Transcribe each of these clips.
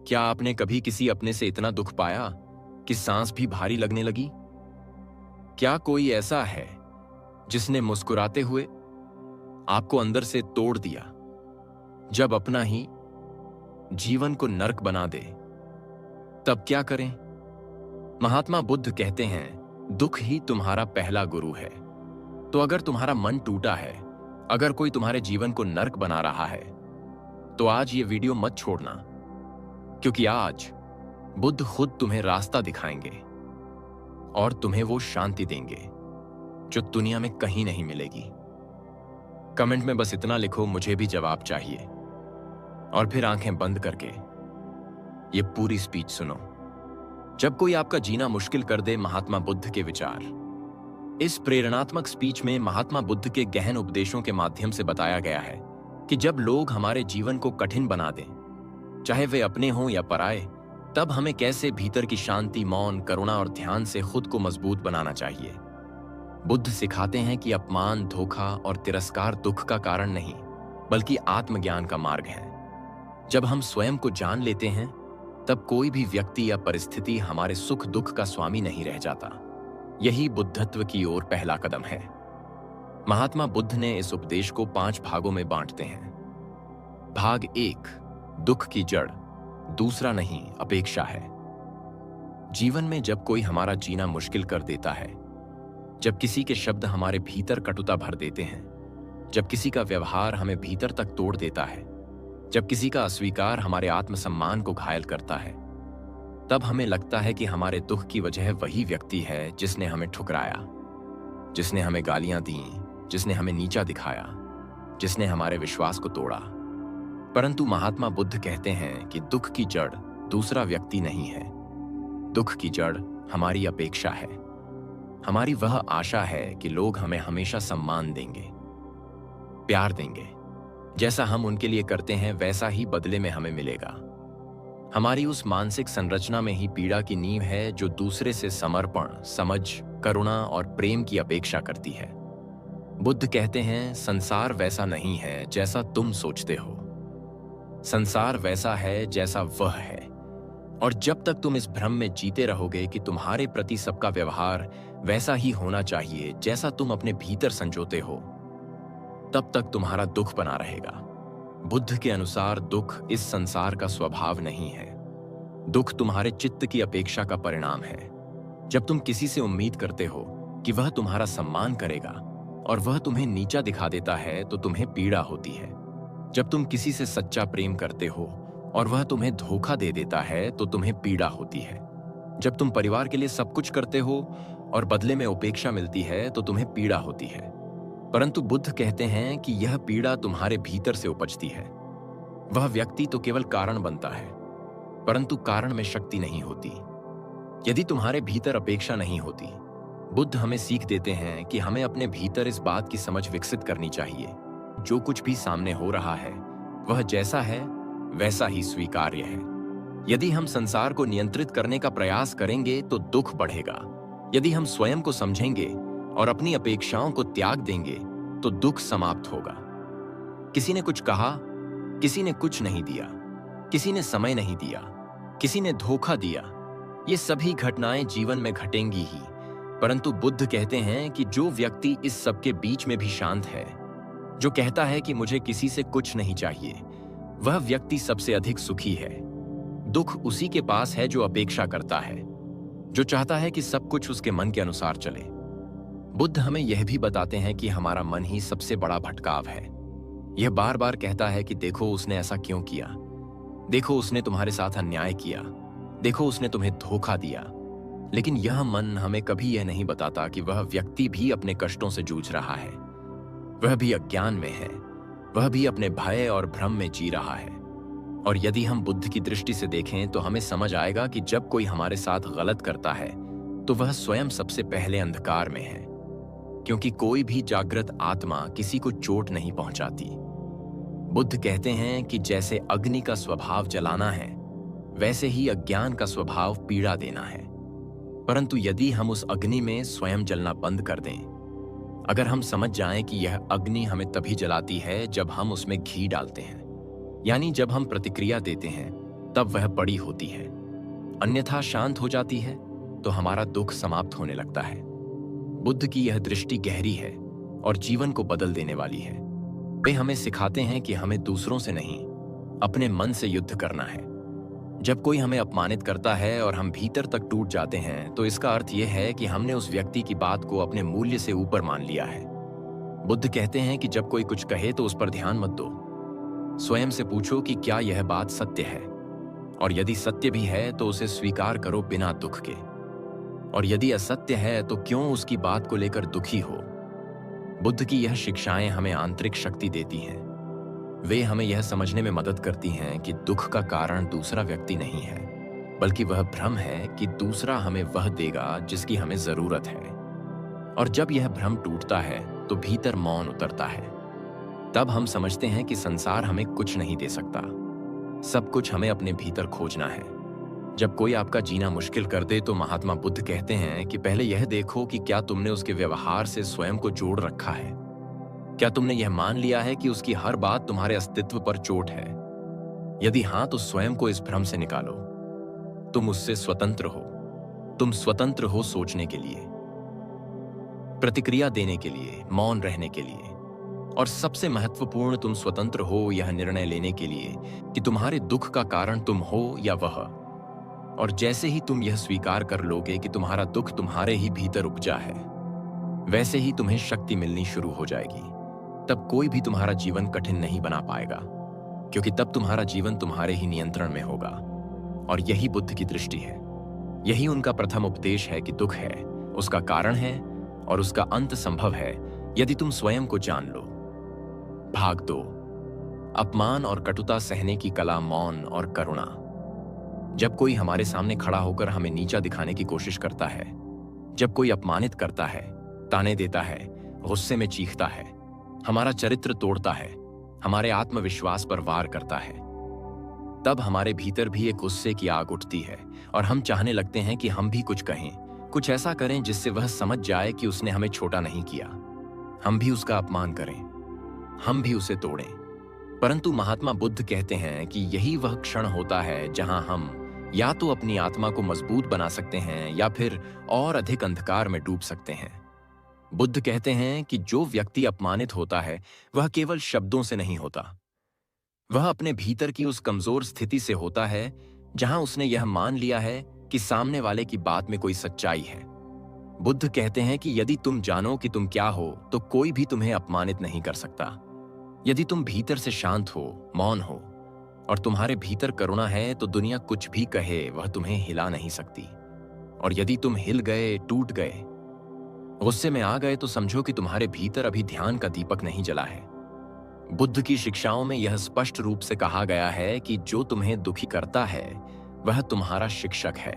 क्या आपने कभी किसी अपने से इतना दुख पाया कि सांस भी भारी लगने लगी? क्या कोई ऐसा है जिसने मुस्कुराते हुए आपको अंदर से तोड़ दिया, जब अपना ही जीवन को नर्क बना दे? तब क्या करें? महात्मा बुद्ध कहते हैं, दुख ही तुम्हारा पहला गुरु है। तो अगर तुम्हारा मन टूटा है, अगर कोई तुम्हारे जीवन को नर्क बना रहा है, तो आज ये वीडियो मत छोड़ना, क्योंकि आज बुद्ध खुद तुम्हें रास्ता दिखाएंगे और तुम्हें वो शांति देंगे जो दुनिया में कहीं नहीं मिलेगी। कमेंट में बस इतना लिखो, मुझे भी जवाब चाहिए, और फिर आंखें बंद करके ये पूरी स्पीच सुनो। जब कोई आपका जीना मुश्किल कर दे, महात्मा बुद्ध के विचार। इस प्रेरणात्मक स्पीच में महात्मा बुद्ध के गहन उपदेशों के माध्यम से बताया गया है कि जब लोग हमारे जीवन को कठिन बना दें, चाहे वे अपने हों या पराए, तब हमें कैसे भीतर की शांति, मौन, करुणा और ध्यान से खुद को मजबूत बनाना चाहिए। बुद्ध सिखाते हैं कि अपमान, धोखा और तिरस्कार दुख का कारण नहीं, बल्कि आत्मज्ञान का मार्ग है। जब हम स्वयं को जान लेते हैं, तब कोई भी व्यक्ति या परिस्थिति हमारे सुख दुख का स्वामी नहीं रह जाता। यही बुद्धत्व की ओर पहला कदम है। महात्मा बुद्ध ने इस उपदेश को 5 भागों में बांटते हैं। भाग 1, दुख की जड़ दूसरा नहीं, अपेक्षा है। जीवन में जब कोई हमारा जीना मुश्किल कर देता है, जब किसी के शब्द हमारे भीतर कटुता भर देते हैं, जब किसी का व्यवहार हमें भीतर तक तोड़ देता है, जब किसी का अस्वीकार हमारे आत्मसम्मान को घायल करता है, तब हमें लगता है कि हमारे दुख की वजह वही व्यक्ति है जिसने हमें ठुकराया, जिसने हमें गालियां दी, जिसने हमें नीचा दिखाया, जिसने हमारे विश्वास को तोड़ा। परंतु महात्मा बुद्ध कहते हैं कि दुख की जड़ दूसरा व्यक्ति नहीं है। दुख की जड़ हमारी अपेक्षा है। हमारी वह आशा है कि लोग हमें हमेशा सम्मान देंगे, प्यार देंगे। जैसा हम उनके लिए करते हैं, वैसा ही बदले में हमें मिलेगा। हमारी उस मानसिक संरचना में ही पीड़ा की नींव है जो दूसरे से समर्पण, समझ, करुणा और प्रेम की अपेक्षा करती है। बुद्ध कहते हैं, संसार वैसा नहीं है जैसा तुम सोचते हो। संसार वैसा है जैसा वह है। और जब तक तुम इस भ्रम में जीते रहोगे कि तुम्हारे प्रति सबका व्यवहार वैसा ही होना चाहिए जैसा तुम अपने भीतर संजोते हो, तब तक तुम्हारा दुख बना रहेगा। बुद्ध के अनुसार दुख इस संसार का स्वभाव नहीं है। दुख तुम्हारे चित्त की अपेक्षा का परिणाम है। जब तुम किसी से उम्मीद करते हो कि वह तुम्हारा सम्मान करेगा और वह तुम्हें नीचा दिखा देता है, तो तुम्हें पीड़ा होती है। जब तुम किसी से सच्चा प्रेम करते हो और वह तुम्हें धोखा दे देता है, तो तुम्हें पीड़ा होती है। जब तुम परिवार के लिए सब कुछ करते हो और बदले में उपेक्षा मिलती है, तो तुम्हें पीड़ा होती है। परंतु बुद्ध कहते हैं कि यह पीड़ा तुम्हारे भीतर से उपजती है। वह व्यक्ति तो केवल कारण बनता है, परंतु कारण में शक्ति नहीं होती। यदि तुम्हारे भीतर अपेक्षा नहीं होती, बुद्ध हमें सीख देते हैं कि हमें अपने भीतर इस बात की समझ विकसित करनी चाहिए, जो कुछ भी सामने हो रहा है वह जैसा है वैसा ही स्वीकार्य है। यदि हम संसार को नियंत्रित करने का प्रयास करेंगे तो दुख बढ़ेगा। यदि हम स्वयं को समझेंगे और अपनी अपेक्षाओं को त्याग देंगे तो दुख समाप्त होगा। किसी ने कुछ कहा, किसी ने कुछ नहीं दिया, किसी ने समय नहीं दिया, किसी ने धोखा दिया, ये सभी घटनाएं जीवन में घटेंगी ही। परंतु बुद्ध कहते हैं कि जो व्यक्ति इस सब के बीच में भी शांत है, जो कहता है कि मुझे किसी से कुछ नहीं चाहिए, वह व्यक्ति सबसे अधिक सुखी है। दुख उसी के पास है जो अपेक्षा करता है, जो चाहता है कि सब कुछ उसके मन के अनुसार चले। बुद्ध हमें यह भी बताते हैं कि हमारा मन ही सबसे बड़ा भटकाव है। यह बार बार कहता है कि देखो उसने ऐसा क्यों किया, देखो उसने तुम्हारे साथ अन्याय किया, देखो उसने तुम्हें धोखा दिया। लेकिन यह मन हमें कभी यह नहीं बताता कि वह व्यक्ति भी अपने कष्टों से जूझ रहा है, वह भी अज्ञान में है, वह भी अपने भय और भ्रम में जी रहा है। और यदि हम बुद्ध की दृष्टि से देखें तो हमें समझ आएगा कि जब कोई हमारे साथ गलत करता है तो वह स्वयं सबसे पहले अंधकार में है, क्योंकि कोई भी जागृत आत्मा किसी को चोट नहीं पहुंचाती। बुद्ध कहते हैं कि जैसे अग्नि का स्वभाव जलाना है, वैसे ही अज्ञान का स्वभाव पीड़ा देना है। परंतु यदि हम उस अग्नि में स्वयं जलना बंद कर दें, अगर हम समझ जाएं कि यह अग्नि हमें तभी जलाती है जब हम उसमें घी डालते हैं, यानी जब हम प्रतिक्रिया देते हैं, तब वह बड़ी होती है। अन्यथा शांत हो जाती है तो हमारा दुख समाप्त होने लगता है। बुद्ध की यह दृष्टि गहरी है और जीवन को बदल देने वाली है। वे हमें सिखाते हैं कि हमें दूसरों से नहीं, अपने मन से युद्ध करना है। जब कोई हमें अपमानित करता है और हम भीतर तक टूट जाते हैं, तो इसका अर्थ यह है कि हमने उस व्यक्ति की बात को अपने मूल्य से ऊपर मान लिया है। बुद्ध कहते हैं कि जब कोई कुछ कहे तो उस पर ध्यान मत दो। स्वयं से पूछो कि क्या यह बात सत्य है, और यदि सत्य भी है तो उसे स्वीकार करो बिना दुख के, और यदि असत्य है तो क्यों उसकी बात को लेकर दुखी हो। बुद्ध की यह शिक्षाएं हमें आंतरिक शक्ति देती हैं। वे हमें यह समझने में मदद करती हैं कि दुख का कारण दूसरा व्यक्ति नहीं है, बल्कि वह भ्रम है कि दूसरा हमें वह देगा जिसकी हमें जरूरत है। और जब यह भ्रम टूटता है तो भीतर मौन उतरता है। तब हम समझते हैं कि संसार हमें कुछ नहीं दे सकता, सब कुछ हमें अपने भीतर खोजना है। जब कोई आपका जीना मुश्किल कर दे तो महात्मा बुद्ध कहते हैं कि पहले यह देखो कि क्या तुमने उसके व्यवहार से स्वयं को जोड़ रखा है। क्या तुमने यह मान लिया है कि उसकी हर बात तुम्हारे अस्तित्व पर चोट है? यदि हां, तो स्वयं को इस भ्रम से निकालो। तुम उससे स्वतंत्र हो। तुम स्वतंत्र हो सोचने के लिए, प्रतिक्रिया देने के लिए, मौन रहने के लिए, और सबसे महत्वपूर्ण, तुम स्वतंत्र हो यह निर्णय लेने के लिए कि तुम्हारे दुख का कारण तुम हो या वह। और जैसे ही तुम यह स्वीकार कर लोगे कि तुम्हारा दुख तुम्हारे ही भीतर उपजा है, वैसे ही तुम्हें शक्ति मिलनी शुरू हो जाएगी। तब कोई भी तुम्हारा जीवन कठिन नहीं बना पाएगा, क्योंकि तब तुम्हारा जीवन तुम्हारे ही नियंत्रण में होगा। और यही बुद्ध की दृष्टि है। यही उनका प्रथम उपदेश है कि दुख है, उसका कारण है और उसका अंत संभव है यदि तुम स्वयं को जान लो। भाग 2। अपमान और कटुता सहने की कला, मौन और करुणा। जब कोई हमारे सामने खड़ा होकर हमें नीचा दिखाने की कोशिश करता है, जब कोई अपमानित करता है, ताने देता है, गुस्से में चीखता है, हमारा चरित्र तोड़ता है, हमारे आत्मविश्वास पर वार करता है, तब हमारे भीतर भी एक गुस्से की आग उठती है और हम चाहने लगते हैं कि हम भी कुछ कहें, कुछ ऐसा करें जिससे वह समझ जाए कि उसने हमें छोटा नहीं किया। हम भी उसका अपमान करें, हम भी उसे तोड़ें। परंतु महात्मा बुद्ध कहते हैं कि यही वह क्षण होता है जहां हम या तो अपनी आत्मा को मजबूत बना सकते हैं या फिर और अधिक अंधकार में डूब सकते हैं। बुद्ध कहते हैं कि जो व्यक्ति अपमानित होता है वह केवल शब्दों से नहीं होता, वह अपने भीतर की उस कमजोर स्थिति से होता है जहां उसने यह मान लिया है कि सामने वाले की बात में कोई सच्चाई है। बुद्ध कहते हैं कि यदि तुम जानो कि तुम क्या हो तो कोई भी तुम्हें अपमानित नहीं कर सकता। यदि तुम भीतर से शांत हो, मौन हो और तुम्हारे भीतर करुणा है तो दुनिया कुछ भी कहे वह तुम्हें हिला नहीं सकती। और यदि तुम हिल गए, टूट गए, गुस्से में आ गए, तो समझो कि तुम्हारे भीतर अभी ध्यान का दीपक नहीं जला है। बुद्ध की शिक्षाओं में यह स्पष्ट रूप से कहा गया है कि जो तुम्हें दुखी करता है वह तुम्हारा शिक्षक है,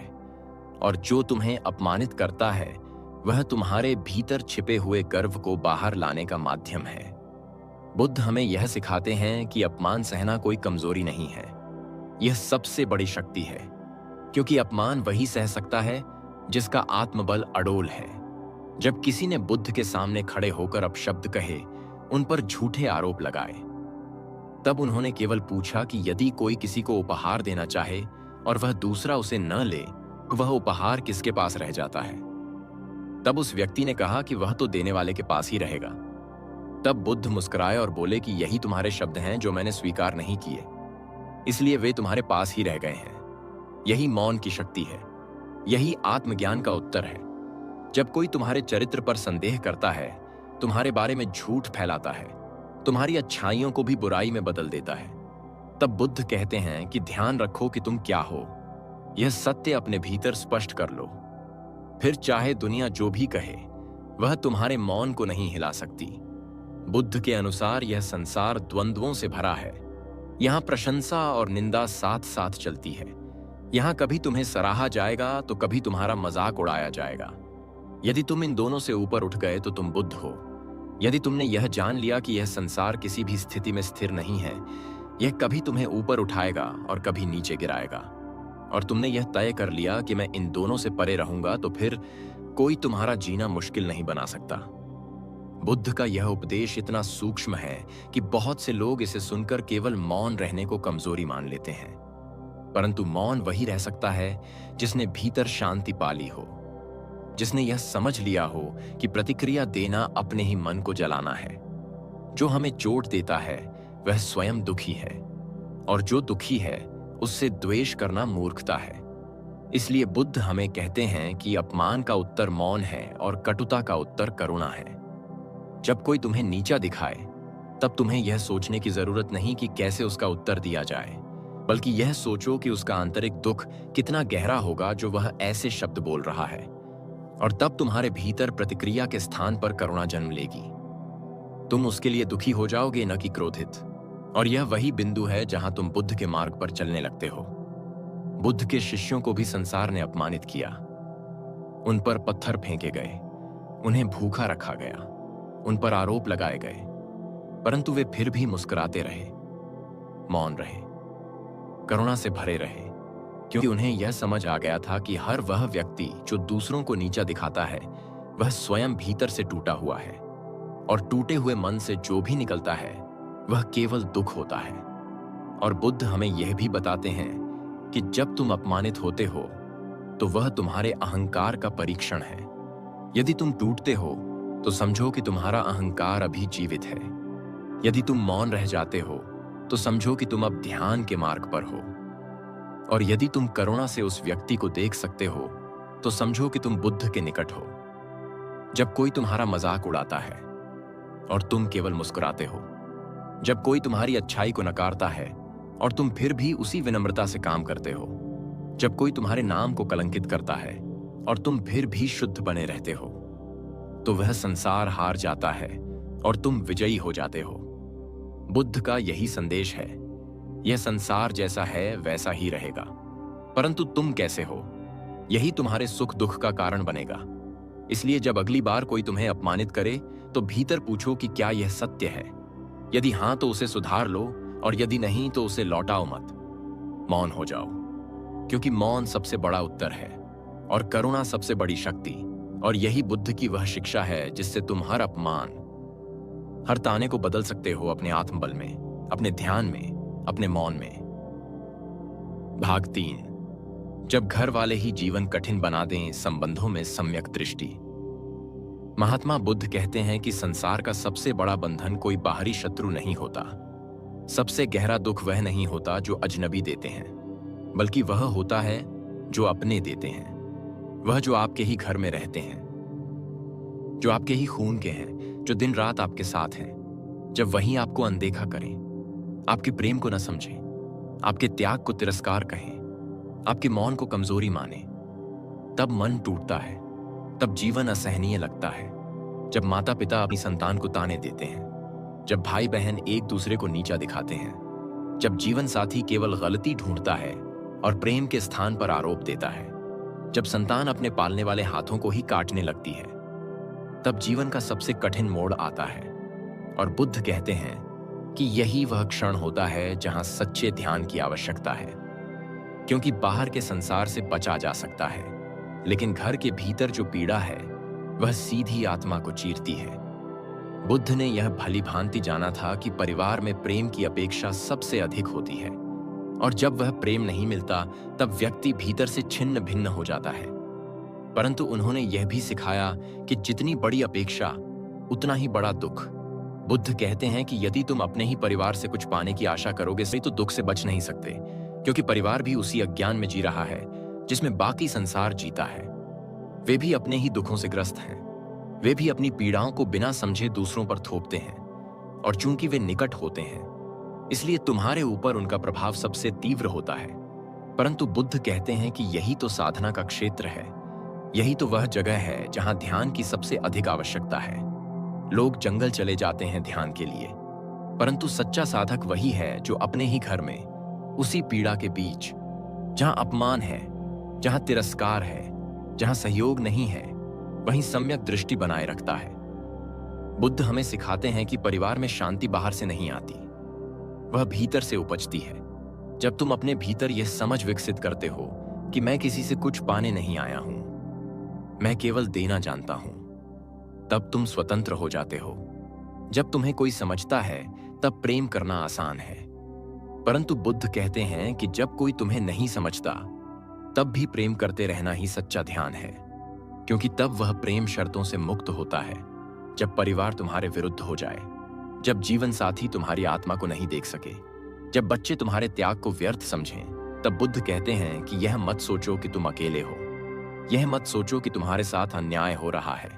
और जो तुम्हें अपमानित करता है वह तुम्हारे भीतर छिपे हुए गर्व को बाहर लाने का माध्यम है। बुद्ध हमें यह सिखाते हैं कि अपमान सहना कोई कमजोरी नहीं है, यह सबसे बड़ी शक्ति है, क्योंकि अपमान वही सह सकता है जिसका आत्मबल अडोल है। जब किसी ने बुद्ध के सामने खड़े होकर अपशब्द कहे, उन पर झूठे आरोप लगाए, तब उन्होंने केवल पूछा कि यदि कोई किसी को उपहार देना चाहे और वह दूसरा उसे न ले तो वह उपहार किसके पास रह जाता है? तब उस व्यक्ति ने कहा कि वह तो देने वाले के पास ही रहेगा। तब बुद्ध मुस्कुराए और बोले कि यही तुम्हारे शब्द हैं जो मैंने स्वीकार नहीं किए, इसलिए वे तुम्हारे पास ही रह गए हैं। यही मौन की शक्ति है, यही आत्मज्ञान का उत्तर है। जब कोई तुम्हारे चरित्र पर संदेह करता है, तुम्हारे बारे में झूठ फैलाता है, तुम्हारी अच्छाइयों को भी बुराई में बदल देता है, तब बुद्ध कहते हैं कि ध्यान रखो कि तुम क्या हो। यह सत्य अपने भीतर स्पष्ट कर लो, फिर चाहे दुनिया जो भी कहे वह तुम्हारे मौन को नहीं हिला सकती। बुद्ध के अनुसार यह संसार द्वंद्वों से भरा है। यहाँ प्रशंसा और निंदा साथ साथ चलती है। यहाँ कभी तुम्हें सराहा जाएगा तो कभी तुम्हारा मजाक उड़ाया जाएगा। यदि तुम इन दोनों से ऊपर उठ गए तो तुम बुद्ध हो। यदि तुमने यह जान लिया कि यह संसार किसी भी स्थिति में स्थिर नहीं है, यह कभी तुम्हें ऊपर उठाएगा और कभी नीचे गिराएगा, और तुमने यह तय कर लिया कि मैं इन दोनों से परे रहूंगा, तो फिर कोई तुम्हारा जीना मुश्किल नहीं बना सकता। बुद्ध का यह उपदेश इतना सूक्ष्म है कि बहुत से लोग इसे सुनकर केवल मौन रहने को कमजोरी मान लेते हैं, परंतु मौन वही रह सकता है जिसने भीतर शांति पाली हो, जिसने यह समझ लिया हो कि प्रतिक्रिया देना अपने ही मन को जलाना है। जो हमें चोट देता है वह स्वयं दुखी है, और जो दुखी है उससे द्वेष करना मूर्खता है। इसलिए बुद्ध हमें कहते हैं कि अपमान का उत्तर मौन है और कटुता का उत्तर करुणा है। जब कोई तुम्हें नीचा दिखाए तब तुम्हें यह सोचने की जरूरत नहीं कि कैसे उसका उत्तर दिया जाए, बल्कि यह सोचो कि उसका आंतरिक दुख कितना गहरा होगा जो वह ऐसे शब्द बोल रहा है, और तब तुम्हारे भीतर प्रतिक्रिया के स्थान पर करुणा जन्म लेगी। तुम उसके लिए दुखी हो जाओगे, न कि क्रोधित। और यह वही बिंदु है जहां तुम बुद्ध के मार्ग पर चलने लगते हो। बुद्ध के शिष्यों को भी संसार ने अपमानित किया, उन पर पत्थर फेंके गए, उन्हें भूखा रखा गया, उन पर आरोप लगाए गए, परंतु वे फिर भी मुस्कुराते रहे, मौन रहे, करुणा से भरे रहे, क्योंकि उन्हें यह समझ आ गया था कि हर वह व्यक्ति जो दूसरों को नीचा दिखाता है वह स्वयं भीतर से टूटा हुआ है, और टूटे हुए मन से जो भी निकलता है वह केवल दुख होता है। और बुद्ध हमें यह भी बताते हैं कि जब तुम अपमानित होते हो तो वह तुम्हारे अहंकार का परीक्षण है। यदि तुम टूटते हो तो समझो कि तुम्हारा अहंकार अभी जीवित है। यदि तुम मौन रह जाते हो तो समझो कि तुम अब ध्यान के मार्ग पर हो। और यदि तुम करुणा से उस व्यक्ति को देख सकते हो तो समझो कि तुम बुद्ध के निकट हो। जब कोई तुम्हारा मजाक उड़ाता है और तुम केवल मुस्कुराते हो, जब कोई तुम्हारी अच्छाई को नकारता है और तुम फिर भी उसी विनम्रता से काम करते हो, जब कोई तुम्हारे नाम को कलंकित करता है और तुम फिर भी शुद्ध बने रहते हो, तो वह संसार हार जाता है और तुम विजयी हो जाते हो। बुद्ध का यही संदेश है। यह संसार जैसा है वैसा ही रहेगा, परंतु तुम कैसे हो यही तुम्हारे सुख दुख का कारण बनेगा। इसलिए जब अगली बार कोई तुम्हें अपमानित करे तो भीतर पूछो कि क्या यह सत्य है। यदि हां तो उसे सुधार लो, और यदि नहीं तो उसे लौटाओ मत। मौन हो जाओ, क्योंकि मौन सबसे बड़ा उत्तर है और करुणा सबसे बड़ी शक्ति। और यही बुद्ध की वह शिक्षा है जिससे तुम हर अपमान, हर ताने को बदल सकते हो अपने आत्मबल में, अपने ध्यान में, अपने मौन में। भाग 3। जब घर वाले ही जीवन कठिन बना दें, संबंधों में सम्यक दृष्टि। महात्मा बुद्ध कहते हैं कि संसार का सबसे बड़ा बंधन कोई बाहरी शत्रु नहीं होता। सबसे गहरा दुख वह नहीं होता जो अजनबी देते हैं, बल्कि वह होता है जो अपने देते हैं। वह जो आपके ही घर में रहते हैं, जो आपके ही खून के हैं, जो दिन रात आपके साथ हैं। जब वही आपको अनदेखा करें, आपके प्रेम को न समझें, आपके त्याग को तिरस्कार कहें, आपके मौन को कमजोरी माने, तब मन टूटता है, तब जीवन असहनीय लगता है। जब माता पिता अपनी संतान को ताने देते हैं, जब भाई बहन एक दूसरे को नीचा दिखाते हैं, जब जीवन साथी केवल गलती ढूंढता है और प्रेम के स्थान पर आरोप देता है, जब संतान अपने पालने वाले हाथों को ही काटने लगती है, तब जीवन का सबसे कठिन मोड़ आता है। और बुद्ध कहते हैं कि यही वह क्षण होता है जहां सच्चे ध्यान की आवश्यकता है, क्योंकि बाहर के संसार से बचा जा सकता है, लेकिन घर के भीतर जो पीड़ा है वह सीधी आत्मा को चीरती है। बुद्ध ने यह भली भांति जाना था कि परिवार में प्रेम की अपेक्षा सबसे अधिक होती है, और जब वह प्रेम नहीं मिलता तब व्यक्ति भीतर से छिन्न भिन्न हो जाता है। परंतु उन्होंने यह भी सिखाया कि जितनी बड़ी अपेक्षा उतना ही बड़ा दुख। बुद्ध कहते हैं कि यदि तुम अपने ही परिवार से कुछ पाने की आशा करोगे तो दुख से बच नहीं सकते, क्योंकि परिवार भी उसी अज्ञान में जी रहा है जिसमें बाकी संसार जीता है। वे भी अपने ही दुखों से ग्रस्त हैं, वे भी अपनी पीड़ाओं को बिना समझे दूसरों पर थोपते हैं, और चूंकि वे निकट होते हैं इसलिए तुम्हारे ऊपर उनका प्रभाव सबसे तीव्र होता है। परंतु बुद्ध कहते हैं कि यही तो साधना का क्षेत्र है, यही तो वह जगह है जहां ध्यान की सबसे अधिक आवश्यकता है। लोग जंगल चले जाते हैं ध्यान के लिए, परंतु सच्चा साधक वही है जो अपने ही घर में, उसी पीड़ा के बीच, जहां अपमान है, जहां तिरस्कार है, जहां सहयोग नहीं है, वहीं सम्यक दृष्टि बनाए रखता है। बुद्ध हमें सिखाते हैं कि परिवार में शांति बाहर से नहीं आती, वह भीतर से उपजती है। जब तुम अपने भीतर यह समझ विकसित करते हो कि मैं किसी से कुछ पाने नहीं आया हूं, मैं केवल देना जानता हूं, तब तुम स्वतंत्र हो जाते हो। जब तुम्हें कोई समझता है तब प्रेम करना आसान है, परंतु बुद्ध कहते हैं कि जब कोई तुम्हें नहीं समझता तब भी प्रेम करते रहना ही सच्चा ध्यान है, क्योंकि तब वह प्रेम शर्तों से मुक्त होता है। जब परिवार तुम्हारे विरुद्ध हो जाए, जब जीवन साथी तुम्हारी आत्मा को नहीं देख सके, जब बच्चे तुम्हारे त्याग को व्यर्थ समझें, तब बुद्ध कहते हैं कि यह मत सोचो कि तुम अकेले हो, यह मत सोचो कि तुम्हारे साथ अन्याय हो रहा है,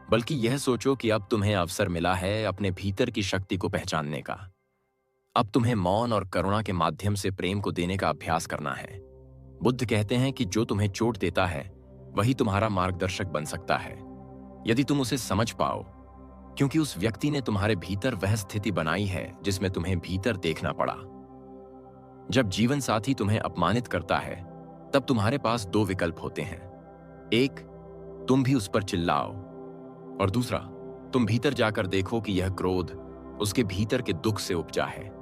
बल्कि यह सोचो कि अब तुम्हें अवसर मिला है अपने भीतर की शक्ति को पहचानने का। अब तुम्हें मौन और करुणा के माध्यम से प्रेम को देने का अभ्यास करना है। बुद्ध कहते हैं कि जो तुम्हें चोट देता है वही तुम्हारा मार्गदर्शक बन सकता है, यदि तुम उसे समझ पाओ, क्योंकि उस व्यक्ति ने तुम्हारे भीतर वह स्थिति बनाई है जिसमें तुम्हें भीतर देखना पड़ा। जब जीवन साथी तुम्हें अपमानित करता है तब तुम्हारे पास दो विकल्प होते हैं। एक, तुम भी उस पर चिल्लाओ, और दूसरा, तुम भीतर जाकर देखो कि यह क्रोध उसके भीतर के दुख से उपजा है।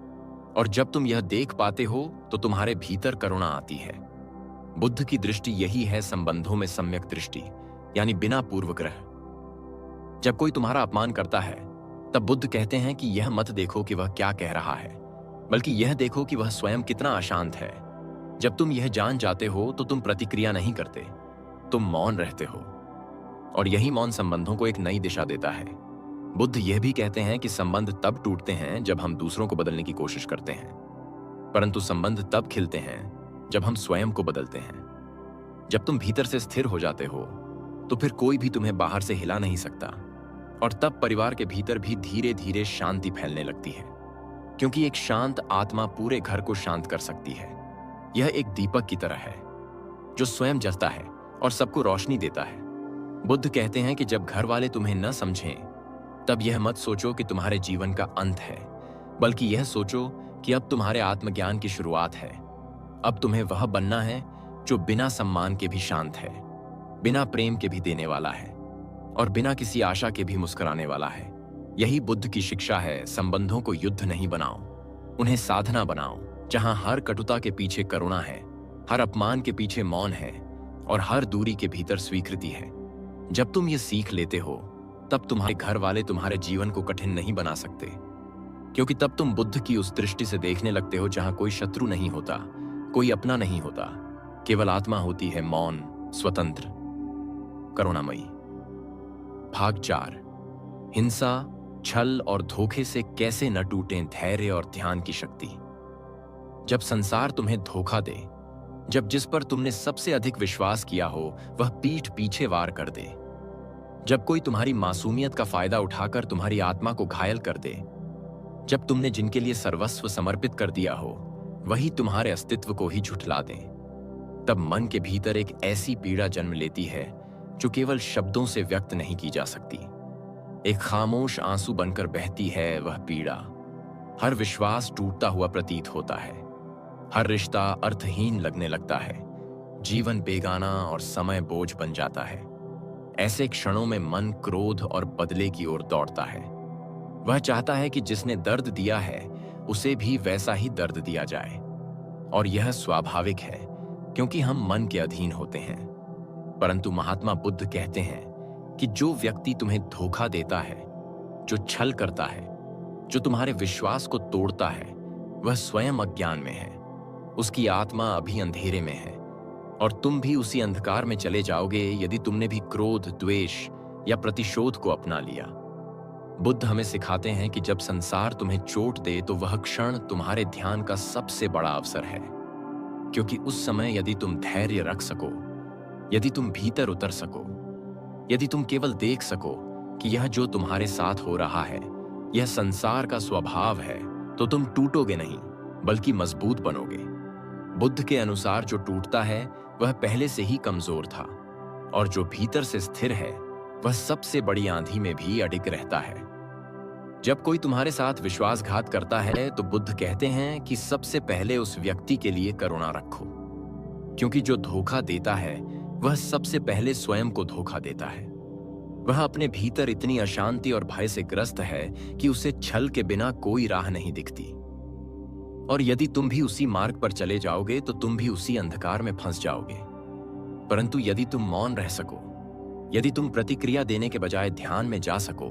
और जब तुम यह देख पाते हो तो तुम्हारे भीतर करुणा आती है। बुद्ध की दृष्टि यही है संबंधों में सम्यक दृष्टि, यानी बिना पूर्वग्रह। जब कोई तुम्हारा अपमान करता है तब बुद्ध कहते हैं कि यह मत देखो कि वह क्या कह रहा है, बल्कि यह देखो कि वह स्वयं कितना अशांत है। जब तुम यह जान जाते हो तो तुम प्रतिक्रिया नहीं करते, तुम मौन रहते हो, और यही मौन संबंधों को एक नई दिशा देता है। बुद्ध यह भी कहते हैं कि संबंध तब टूटते हैं जब हम दूसरों को बदलने की कोशिश करते हैं, परंतु संबंध तब खिलते हैं जब हम स्वयं को बदलते हैं। जब तुम भीतर से स्थिर हो जाते हो तो फिर कोई भी तुम्हें बाहर से हिला नहीं सकता, और तब परिवार के भीतर भी धीरे धीरे शांति फैलने लगती है, क्योंकि एक शांत आत्मा पूरे घर को शांत कर सकती है। यह एक दीपक की तरह है जो स्वयं जलता है और सबको रोशनी देता है। बुद्ध कहते हैं कि जब घर वाले तुम्हें न समझें तब यह मत सोचो कि तुम्हारे जीवन का अंत है, बल्कि यह सोचो कि अब तुम्हारे आत्मज्ञान की शुरुआत है। अब तुम्हें वह बनना है जो बिना सम्मान के भी शांत है, बिना प्रेम के भी देने वाला है, और बिना किसी आशा के भी मुस्कुराने वाला है। यही बुद्ध की शिक्षा है। संबंधों को युद्ध नहीं बनाओ, उन्हें साधना बनाओ, जहां हर कटुता के पीछे करुणा है, हर अपमान के पीछे मौन है, और हर दूरी के भीतर स्वीकृति है। जब तुम ये सीख लेते हो तब तुम्हारे घर वाले तुम्हारे जीवन को कठिन नहीं बना सकते, क्योंकि तब तुम बुद्ध की उस दृष्टि से देखने लगते हो जहां कोई शत्रु नहीं होता, कोई अपना नहीं होता, केवल आत्मा होती है, मौन, स्वतंत्र, करुणामयी। भाग 4। हिंसा, छल और धोखे से कैसे न टूटें धैर्य और ध्यान की शक्ति। जब संसार तुम्हें धोखा दे, जब जिस पर तुमने सबसे अधिक विश्वास किया हो वह पीठ पीछे वार कर दे, जब कोई तुम्हारी मासूमियत का फायदा उठाकर तुम्हारी आत्मा को घायल कर दे, जब तुमने जिनके लिए सर्वस्व समर्पित कर दिया हो वही तुम्हारे अस्तित्व को ही झुठला दें, तब मन के भीतर एक ऐसी पीड़ा जन्म लेती है जो केवल शब्दों से व्यक्त नहीं की जा सकती। एक खामोश आंसू बनकर बहती है वह पीड़ा। हर विश्वास टूटता हुआ प्रतीत होता है, हर रिश्ता अर्थहीन लगने लगता है, जीवन बेगाना और समय बोझ बन जाता है। ऐसे क्षणों में मन क्रोध और बदले की ओर दौड़ता है। वह चाहता है कि जिसने दर्द दिया है उसे भी वैसा ही दर्द दिया जाए, और यह स्वाभाविक है क्योंकि हम मन के अधीन होते हैं। परंतु महात्मा बुद्ध कहते हैं कि जो व्यक्ति तुम्हें धोखा देता है, जो छल करता है, जो तुम्हारे विश्वास को तोड़ता है, वह स्वयं अज्ञान में है। उसकी आत्मा अभी अंधेरे में है, और तुम भी उसी अंधकार में चले जाओगे यदि तुमने भी क्रोध, द्वेष या प्रतिशोध को अपना लिया। बुद्ध हमें सिखाते हैं कि जब संसार तुम्हें चोट दे तो वह क्षण तुम्हारे ध्यान का सबसे बड़ा अवसर है, क्योंकि उस समय यदि तुम धैर्य रख सको, यदि तुम भीतर उतर सको, यदि तुम केवल देख सको कि यह जो तुम्हारे साथ हो रहा है यह संसार का स्वभाव है, तो तुम टूटोगे नहीं बल्कि मजबूत बनोगे। बुद्ध के अनुसार जो टूटता है वह पहले से ही कमजोर था, और जो भीतर से स्थिर है वह सबसे बड़ी आंधी में भी अडिग रहता है। जब कोई तुम्हारे साथ विश्वासघात करता है तो बुद्ध कहते हैं कि सबसे पहले उस व्यक्ति के लिए करुणा रखो, क्योंकि जो धोखा देता है वह सबसे पहले स्वयं को धोखा देता है। वह अपने भीतर इतनी अशांति और भय से ग्रस्त है कि उसे छल के बिना कोई राह नहीं दिखती, और यदि तुम भी उसी मार्ग पर चले जाओगे तो तुम भी उसी अंधकार में फंस जाओगे। परंतु यदि तुम मौन रह सको, यदि तुम प्रतिक्रिया देने के बजाय ध्यान में जा सको,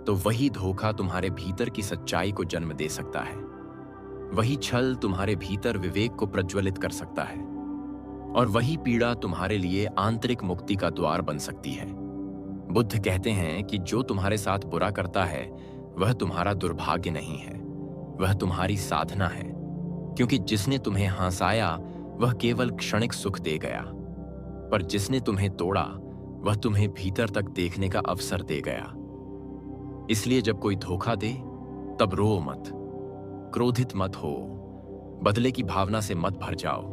तो वही धोखा तुम्हारे भीतर की सच्चाई को जन्म दे सकता है। वही छल तुम्हारे भीतर विवेक को प्रज्वलित कर सकता है, और वही पीड़ा तुम्हारे लिए आंतरिक मुक्ति का द्वार बन सकती है। बुद्ध कहते हैं कि जो तुम्हारे साथ बुरा करता है वह तुम्हारा दुर्भाग्य नहीं है, वह तुम्हारी साधना है, क्योंकि जिसने तुम्हें हंसाया वह केवल क्षणिक सुख दे गया, पर जिसने तुम्हें तोड़ा वह तुम्हें भीतर तक देखने का अवसर दे गया। इसलिए जब कोई धोखा दे तब रो मत, क्रोधित मत हो, बदले की भावना से मत भर जाओ,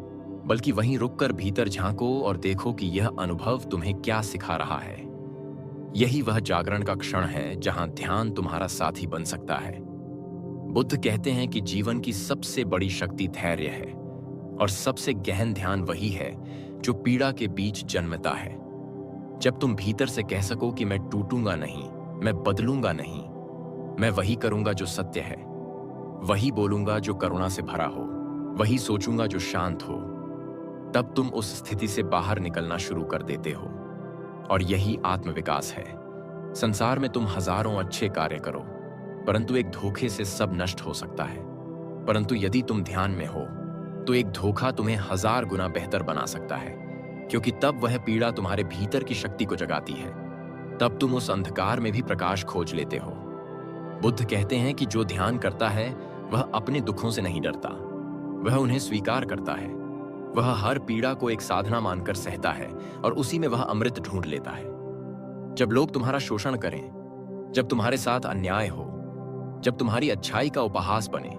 बल्कि वहीं रुककर भीतर झांको और देखो कि यह अनुभव तुम्हें क्या सिखा रहा है। यही वह जागरण का क्षण है जहां ध्यान तुम्हारा साथी बन सकता है। बुद्ध कहते हैं कि जीवन की सबसे बड़ी शक्ति धैर्य है, और सबसे गहन ध्यान वही है जो पीड़ा के बीच जन्मता है। जब तुम भीतर से कह सको कि मैं टूटूंगा नहीं, मैं बदलूंगा नहीं, मैं वही करूंगा जो सत्य है, वही बोलूंगा जो करुणा से भरा हो, वही सोचूंगा जो शांत हो, तब तुम उस स्थिति से बाहर निकलना शुरू कर देते हो। और यही आत्मविकास है। संसार में तुम हजारों अच्छे कार्य करो, परंतु एक धोखे से सब नष्ट हो सकता है। परंतु यदि तुम ध्यान में हो तो एक धोखा तुम्हें 1000 गुना बेहतर बना सकता है, क्योंकि तब वह पीड़ा तुम्हारे भीतर की शक्ति को जगाती है। तब तुम उस अंधकार में भी प्रकाश खोज लेते हो। बुद्ध कहते हैं कि जो ध्यान करता है वह अपने दुखों से नहीं डरता, वह उन्हें स्वीकार करता है। वह हर पीड़ा को एक साधना मानकर सहता है और उसी में वह अमृत ढूंढ लेता है। जब लोग तुम्हारा शोषण करें, जब तुम्हारे साथ अन्याय हो, जब तुम्हारी अच्छाई का उपहास बने,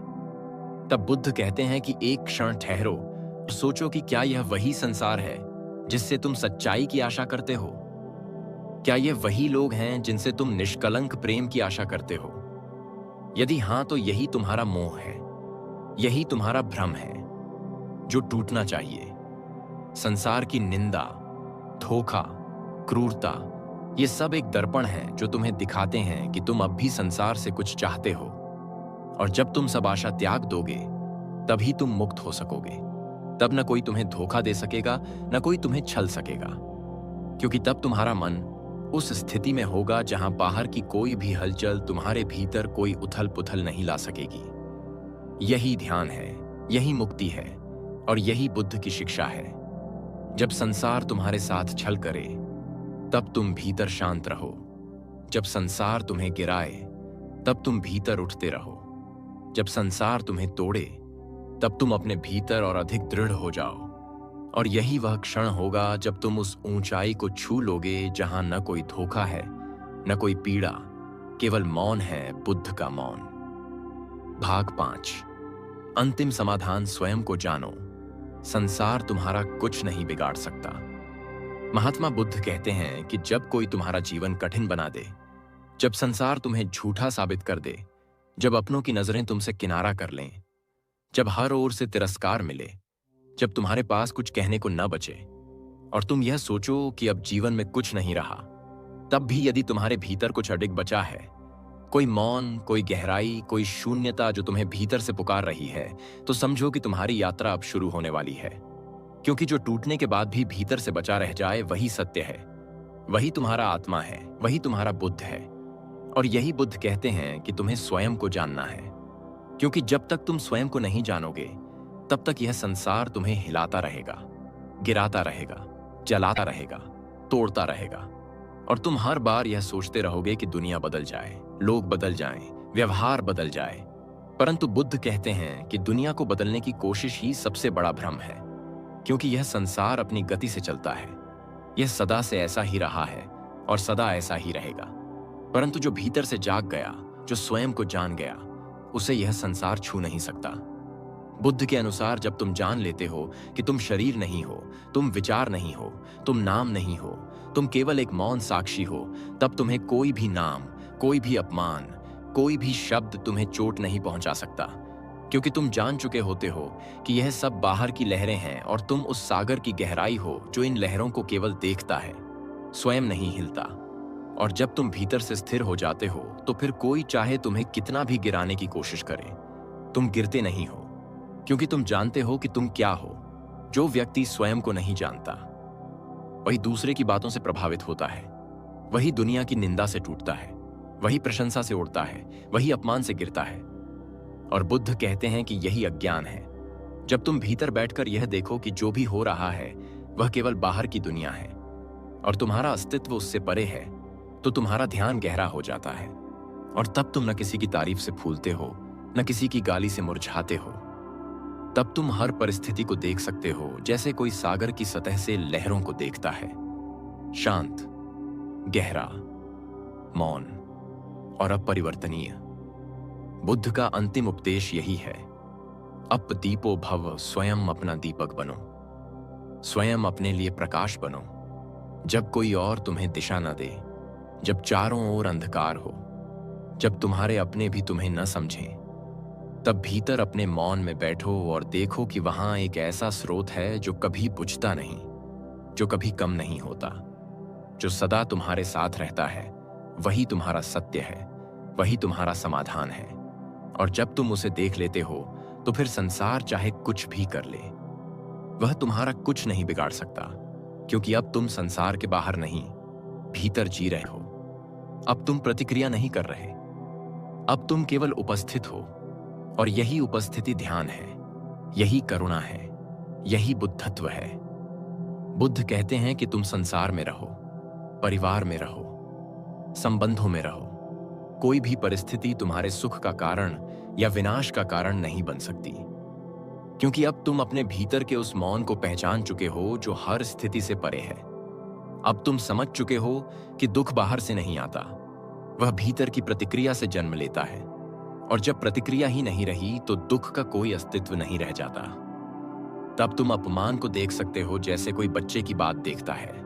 तब बुद्ध कहते हैं कि एक क्षण ठहरो और सोचो कि क्या यह वही संसार है जिससे तुम सच्चाई की आशा करते हो? क्या ये वही लोग हैं जिनसे तुम निष्कलंक प्रेम की आशा करते हो? यदि हां, तो यही तुम्हारा मोह है, यही तुम्हारा भ्रम है जो टूटना चाहिए। संसार की निंदा, धोखा, क्रूरता, ये सब एक दर्पण है जो तुम्हें दिखाते हैं कि तुम अब भी संसार से कुछ चाहते हो। और जब तुम सब आशा त्याग दोगे तभी तुम मुक्त हो सकोगे। तब न कोई तुम्हें धोखा दे सकेगा, न कोई तुम्हें छल सकेगा, क्योंकि तब तुम्हारा मन उस स्थिति में होगा जहां बाहर की कोई भी हलचल तुम्हारे भीतर कोई उथल पुथल नहीं ला सकेगी। यही ध्यान है, यही मुक्ति है, और यही बुद्ध की शिक्षा है। जब संसार तुम्हारे साथ छल करे तब तुम भीतर शांत रहो। जब संसार तुम्हें गिराए तब तुम भीतर उठते रहो। जब संसार तुम्हें तोड़े तब तुम अपने भीतर और अधिक दृढ़ हो जाओ। और यही वह क्षण होगा जब तुम उस ऊंचाई को छू लोगे जहां न कोई धोखा है, न कोई पीड़ा, केवल मौन है, बुद्ध का मौन। भाग 5। अंतिम समाधान स्वयं को जानो। संसार तुम्हारा कुछ नहीं बिगाड़ सकता। महात्मा बुद्ध कहते हैं कि जब कोई तुम्हारा जीवन कठिन बना दे, जब संसार तुम्हें झूठा साबित कर दे, जब अपनों की नजरें तुमसे किनारा कर लें, जब हर ओर से तिरस्कार मिले, जब तुम्हारे पास कुछ कहने को न बचे और तुम यह सोचो कि अब जीवन में कुछ नहीं रहा, तब भी यदि तुम्हारे भीतर कुछ अडिग बचा है, कोई मौन, कोई गहराई, कोई शून्यता जो तुम्हें भीतर से पुकार रही है, तो समझो कि तुम्हारी यात्रा अब शुरू होने वाली है। क्योंकि जो टूटने के बाद भी भीतर से बचा रह जाए वही सत्य है, वही तुम्हारा आत्मा है, वही तुम्हारा बुद्ध है। और यही बुद्ध कहते हैं कि तुम्हें स्वयं को जानना है, क्योंकि जब तक तुम स्वयं को नहीं जानोगे तब तक यह संसार तुम्हें हिलाता रहेगा, गिराता रहेगा, जलाता रहेगा, तोड़ता रहेगा, और तुम हर बार यह सोचते रहोगे कि दुनिया बदल जाए, लोग बदल जाएं, व्यवहार बदल जाए। परंतु बुद्ध कहते हैं कि दुनिया को बदलने की कोशिश ही सबसे बड़ा भ्रम है, क्योंकि यह संसार अपनी गति से चलता है। यह सदा से ऐसा ही रहा है और सदा ऐसा ही रहेगा। परंतु जो भीतर से जाग गया, जो स्वयं को जान गया, उसे यह संसार छू नहीं सकता। बुद्ध के अनुसार जब तुम जान लेते हो कि तुम शरीर नहीं हो, तुम विचार नहीं हो, तुम नाम नहीं हो, तुम केवल एक मौन साक्षी हो, तब तुम्हें कोई भी नाम, कोई भी अपमान, कोई भी शब्द तुम्हें चोट नहीं पहुंचा सकता, क्योंकि तुम जान चुके होते हो कि यह सब बाहर की लहरें हैं और तुम उस सागर की गहराई हो जो इन लहरों को केवल देखता है, स्वयं नहीं हिलता। और जब तुम भीतर से स्थिर हो जाते हो तो फिर कोई चाहे तुम्हें कितना भी गिराने की कोशिश करे, तुम गिरते नहीं हो, क्योंकि तुम जानते हो कि तुम क्या हो। जो व्यक्ति स्वयं को नहीं जानता वही दूसरे की बातों से प्रभावित होता है, वही दुनिया की निंदा से टूटता है, वही प्रशंसा से उड़ता है, वही अपमान से गिरता है। और बुद्ध कहते हैं कि यही अज्ञान है। जब तुम भीतर बैठकर यह देखो कि जो भी हो रहा है वह केवल बाहर की दुनिया है और तुम्हारा अस्तित्व उससे परे है, तो तुम्हारा ध्यान गहरा हो जाता है। और तब तुम न किसी की तारीफ से फूलते हो, न किसी की गाली से मुरझाते हो। तब तुम हर परिस्थिति को देख सकते हो जैसे कोई सागर की सतह से लहरों को देखता है, शांत, गहरा, मौन और अपरिवर्तनीय। बुद्ध का अंतिम उपदेश यही है, अप दीपो भव, स्वयं अपना दीपक बनो, स्वयं अपने लिए प्रकाश बनो। जब कोई और तुम्हें दिशा न दे, जब चारों ओर अंधकार हो, जब तुम्हारे अपने भी तुम्हें न समझें, तब भीतर अपने मौन में बैठो और देखो कि वहां एक ऐसा स्रोत है जो कभी बुझता नहीं, जो कभी कम नहीं होता, जो सदा तुम्हारे साथ रहता है। वही तुम्हारा सत्य है, वही तुम्हारा समाधान है। और जब तुम उसे देख लेते हो तो फिर संसार चाहे कुछ भी कर ले, वह तुम्हारा कुछ नहीं बिगाड़ सकता, क्योंकि अब तुम संसार के बाहर नहीं, भीतर जी रहे हो। अब तुम प्रतिक्रिया नहीं कर रहे, अब तुम केवल उपस्थित हो। और यही उपस्थिति ध्यान है, यही करुणा है, यही बुद्धत्व है। बुद्ध कहते हैं कि तुम संसार में रहो, परिवार में रहो, संबंधों में रहो। कोई भी परिस्थिति तुम्हारे सुख का कारण या विनाश का कारण नहीं बन सकती, क्योंकि अब तुम अपने भीतर के उस मौन को पहचान चुके हो जो हर स्थिति से परे है। अब तुम समझ चुके हो कि दुख बाहर से नहीं आता, वह भीतर की प्रतिक्रिया से जन्म लेता है। और जब प्रतिक्रिया ही नहीं रही तो दुख का कोई अस्तित्व नहीं रह जाता। तब तुम अपमान को देख सकते हो जैसे कोई बच्चे की बात देखता है।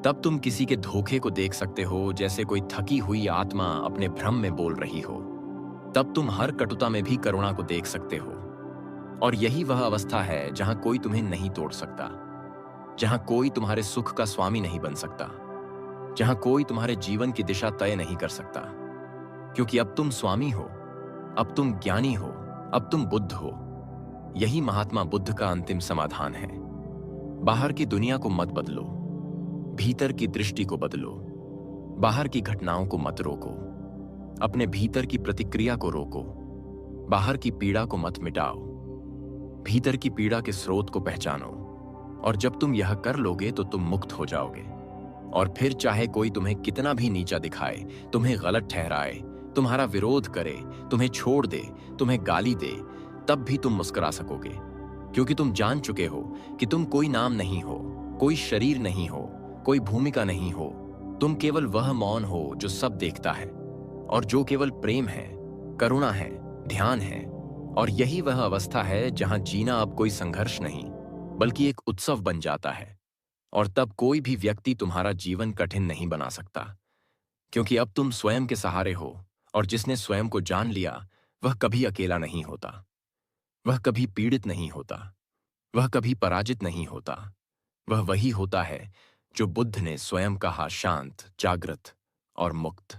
तब तुम किसी के धोखे को देख सकते हो जैसे कोई थकी हुई आत्मा अपने भ्रम में बोल रही हो। तब तुम हर कटुता में भी करुणा को देख सकते हो। और यही वह अवस्था है जहां कोई तुम्हें नहीं तोड़ सकता, जहां कोई तुम्हारे सुख का स्वामी नहीं बन सकता, जहां कोई तुम्हारे जीवन की दिशा तय नहीं कर सकता, क्योंकि अब तुम स्वामी हो, अब तुम ज्ञानी हो, अब तुम बुद्ध हो। यही महात्मा बुद्ध का अंतिम समाधान है। बाहर की दुनिया को मत बदलो, भीतर की दृष्टि को बदलो। बाहर की घटनाओं को मत रोको, अपने भीतर की प्रतिक्रिया को रोको। बाहर की पीड़ा को मत मिटाओ, भीतर की पीड़ा के स्रोत को पहचानो। और जब तुम यह कर लोगे तो तुम मुक्त हो जाओगे। और फिर चाहे कोई तुम्हें कितना भी नीचा दिखाए, तुम्हें गलत ठहराए, तुम्हारा विरोध करे, तुम्हें छोड़ दे, तुम्हें गाली दे, तब भी तुम मुस्कुरा सकोगे, क्योंकि तुम जान चुके हो कि तुम कोई नाम नहीं हो, कोई शरीर नहीं हो, कोई भूमिका नहीं हो। तुम केवल वह मौन हो जो सब देखता है और जो केवल प्रेम है, करुणा है, ध्यान है। और यही वह अवस्था है जहां जीना अब कोई संघर्ष नहीं बल्कि एक उत्सव बन जाता है। और तब कोई भी व्यक्ति तुम्हारा जीवन कठिन नहीं बना सकता, क्योंकि अब तुम स्वयं के सहारे हो। और जिसने स्वयं को जान लिया वह कभी अकेला नहीं होता, वह कभी पीड़ित नहीं होता, वह कभी पराजित नहीं होता। वह वही होता है जो बुद्ध ने स्वयं कहा, शांत, जागृत और मुक्त।